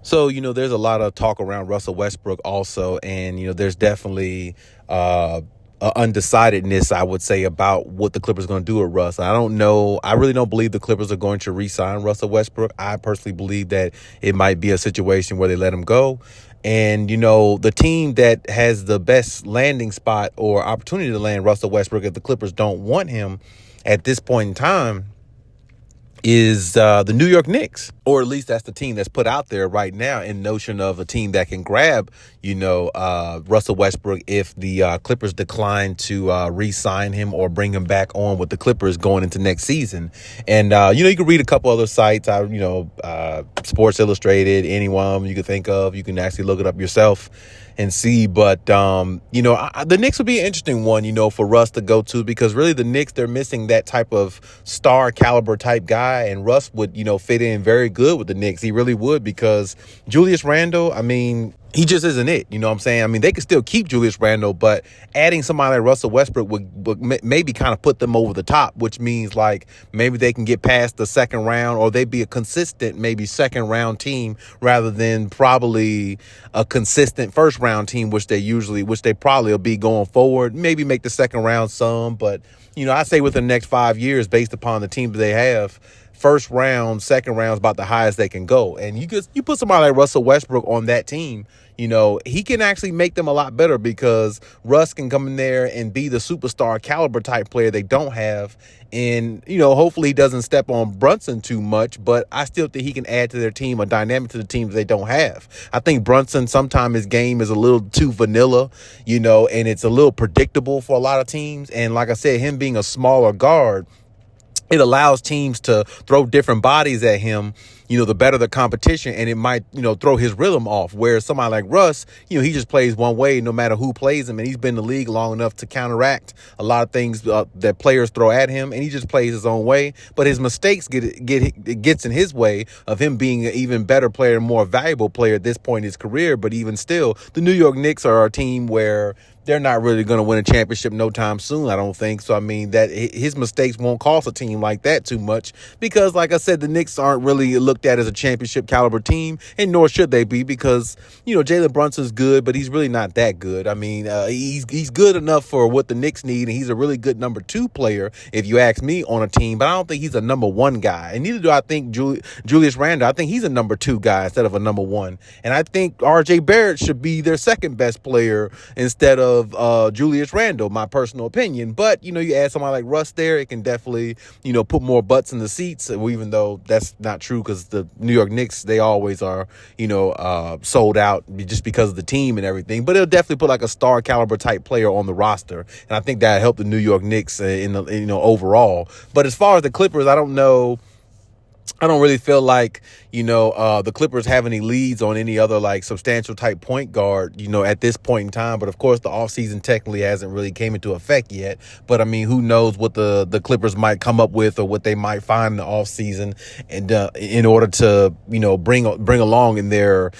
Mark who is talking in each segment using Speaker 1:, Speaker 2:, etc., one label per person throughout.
Speaker 1: So, there's a lot of talk around Russell Westbrook also, and, there's definitely a undecidedness, I would say, about what the Clippers are going to do with Russ. I don't know. I really don't believe the Clippers are going to re-sign Russell Westbrook. I personally believe that it might be a situation where they let him go. And, the team that has the best landing spot or opportunity to land Russell Westbrook, if the Clippers don't want him at this point in time, is the New York Knicks, or at least that's the team that's put out there right now in notion of a team that can grab, Russell Westbrook if the Clippers decline to re-sign him or bring him back on with the Clippers going into next season. And, you can read a couple other sites, Sports Illustrated, any one of them you can think of. You can actually look it up yourself and see. But, the Knicks would be an interesting one, for Russ to go to, because really the Knicks, they're missing that type of star caliber type guy. And Russ would, fit in very good with the Knicks. He really would, because Julius Randle, he just isn't it. You know what I'm saying? They could still keep Julius Randle, but adding somebody like Russell Westbrook would maybe kind of put them over the top, which means like maybe they can get past the second round, or they'd be a consistent maybe second round team rather than probably a consistent first round team, which they probably will be going forward. Maybe make the second round some, but I say within the next 5 years, based upon the team that they have, first round, second round is about the highest they can go. And you put somebody like Russell Westbrook on that team, he can actually make them a lot better, because Russ can come in there and be the superstar caliber type player they don't have. And, hopefully he doesn't step on Brunson too much, but I still think he can add to their team, a dynamic to the team that they don't have. I think Brunson, sometimes his game is a little too vanilla, and it's a little predictable for a lot of teams. And like I said, him being a smaller guard, it allows teams to throw different bodies at him, the better the competition, and it might, throw his rhythm off. Whereas somebody like Russ, he just plays one way no matter who plays him, and he's been in the league long enough to counteract a lot of things that players throw at him, and he just plays his own way. But his mistakes gets in his way of him being an even better player, more valuable player at this point in his career. But even still, the New York Knicks are a team where they're not really going to win a championship no time soon, I don't think. So, that his mistakes won't cost a team like that too much, because, like I said, the Knicks aren't really looked at as a championship caliber team, and nor should they be, because, Jalen Brunson's good, but he's really not that good. He's good enough for what the Knicks need, and he's a really good number 2 player, if you ask me, on a team, but I don't think he's a number 1 guy. And neither do I think Julius Randle. I think he's a number 2 guy instead of a number 1. And I think RJ Barrett should be their second best player instead of Julius Randle, my personal opinion. But, you add somebody like Russ there, it can definitely, put more butts in the seats, even though that's not true, because the New York Knicks, they always are, sold out just because of the team and everything. But it'll definitely put like a star caliber type player on the roster. And I think that helped the New York Knicks overall. But as far as the Clippers, I don't know. I don't really feel like, the Clippers have any leads on any other like substantial type point guard, at this point in time. But of course, the offseason technically hasn't really came into effect yet. But who knows what the Clippers might come up with, or what they might find in the offseason, and in order to, bring along in their,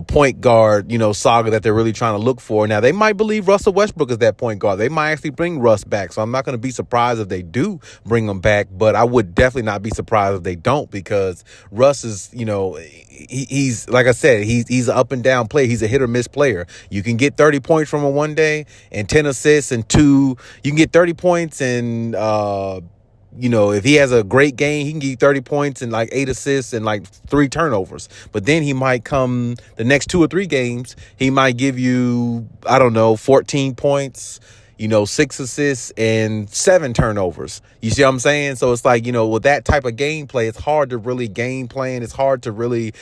Speaker 1: point guard, saga that they're really trying to look for. Now, they might believe Russell Westbrook is that point guard. They might actually bring Russ back. So I'm not going to be surprised if they do bring him back, but I would definitely not be surprised if they don't, because Russ is, he's like I said, he's an up and down player. He's a hit or miss player. You can get 30 points from him one day and 10 assists and 2. You can get 30 points and, if he has a great game, he can get 30 points and like 8 assists and like 3 turnovers. But then he might come the next 2 or 3 games, he might give you, 14 points, 6 assists and 7 turnovers. You see what I'm saying? So it's like, with that type of gameplay, it's hard to really game plan. It's hard to really,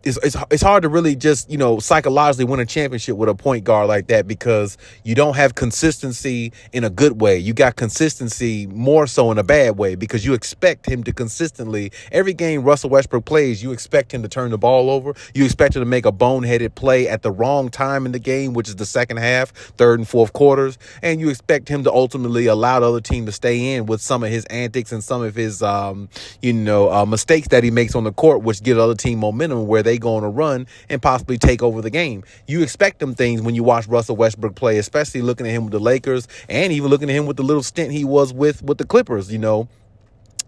Speaker 1: it's hard to really just, psychologically win a championship with a point guard like that, because you don't have consistency in a good way. You got consistency more so in a bad way, because you expect him to consistently, every game Russell Westbrook plays, you expect him to turn the ball over. You expect him to make a boneheaded play at the wrong time in the game, which is the second half, third and fourth quarters. And you expect him to ultimately allow the other team to stay in with some of his antics and some of his, mistakes that he makes on the court, which give the other team momentum where they go on a run and possibly take over the game. You expect them things when you watch Russell Westbrook play, especially looking at him with the Lakers, and even looking at him with the little stint he was with the Clippers.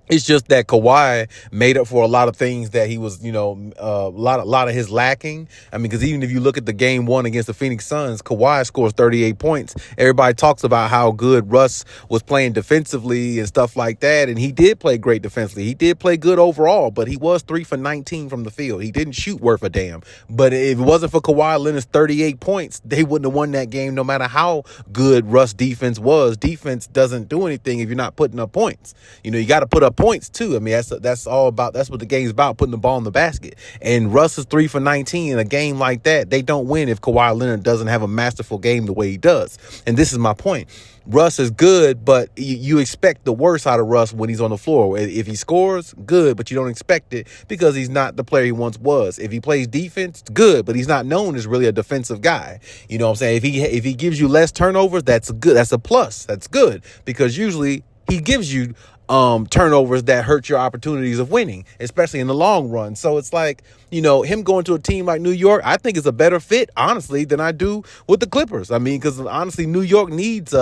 Speaker 1: It's just that Kawhi made up for a lot of things that he was, a lot of his lacking. I mean, because even if you look at the game one against the Phoenix Suns, Kawhi scores 38 points. Everybody talks about how good Russ was playing defensively and stuff like that, and he did play great defensively. He did play good overall, but he was 3 for 19 from the field. He didn't shoot worth a damn. But if it wasn't for Kawhi Leonard's 38 points, they wouldn't have won that game no matter how good Russ defense was. Defense doesn't do anything if you're not putting up points. You got to put up points too. I mean, that's all about. That's what the game's about, putting the ball in the basket. And Russ is 3 for 19 in a game like that. They don't win if Kawhi Leonard doesn't have a masterful game the way he does. And this is my point. Russ is good, but you expect the worst out of Russ when he's on the floor. If he scores, good, but you don't expect it because he's not the player he once was. If he plays defense, good, but he's not known as really a defensive guy. You know what I'm saying? If he gives you less turnovers, that's good. That's a plus. That's good because usually he gives you turnovers that hurt your opportunities of winning, especially in the long run. So it's like, him going to a team like New York, I think is a better fit, honestly, than I do with the Clippers. I mean, because honestly, New York needs,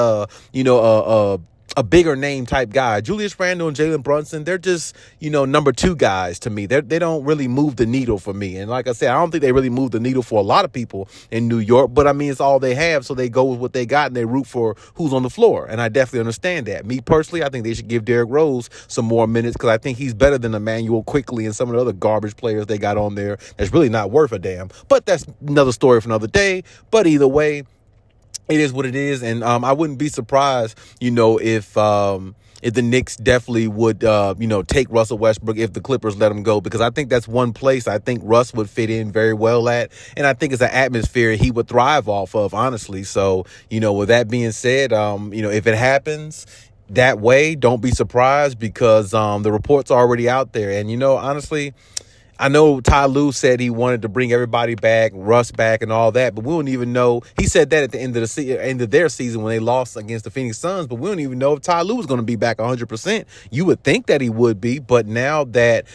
Speaker 1: a bigger name type guy. Julius Randle and Jalen Brunson, they're just, number two guys to me. They don't really move the needle for me. And like I said, I don't think they really move the needle for a lot of people in New York, but I mean, it's all they have. So they go with what they got and they root for who's on the floor. And I definitely understand that. Me personally, I think they should give Derrick Rose some more minutes because I think he's better than Emmanuel Quickly and some of the other garbage players they got on there that's really not worth a damn. But that's another story for another day. But either way, it is what it is, and I wouldn't be surprised, if the Knicks definitely would, take Russell Westbrook if the Clippers let him go, because I think that's one place I think Russ would fit in very well at, and I think it's an atmosphere he would thrive off of, honestly. So, with that being said, if it happens that way, don't be surprised because the report's already out there, and honestly, I know Ty Lue said he wanted to bring everybody back, Russ back, and all that, but we don't even know. He said that at the end of their season when they lost against the Phoenix Suns, but we don't even know if Ty Lue is going to be back 100%. You would think that he would be, but now that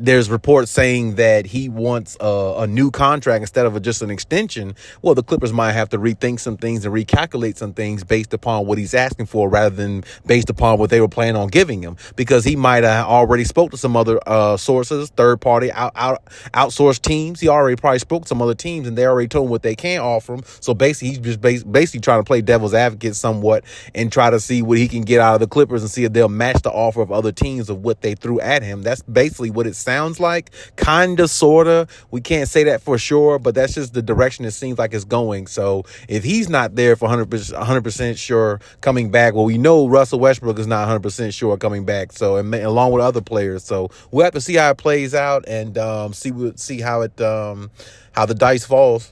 Speaker 1: there's reports saying that he wants a new contract instead of just an extension, well, the Clippers might have to rethink some things and recalculate some things based upon what he's asking for rather than based upon what they were planning on giving him, because he might have already spoke to some other sources, third-party outsourced teams. He already probably spoke to some other teams, and they already told him what they can offer him. So basically, he's just basically trying to play devil's advocate somewhat and try to see what he can get out of the Clippers and see if they'll match the offer of other teams of what they threw at him. That's basically what it sounds like, kind of, sort of. We can't say that for sure, but that's just the direction it seems like it's going. So if he's not there for 100% sure coming back, well, we know Russell Westbrook is not 100% sure coming back. So, and along with other players, so we'll have to see how it plays out and see how the dice falls.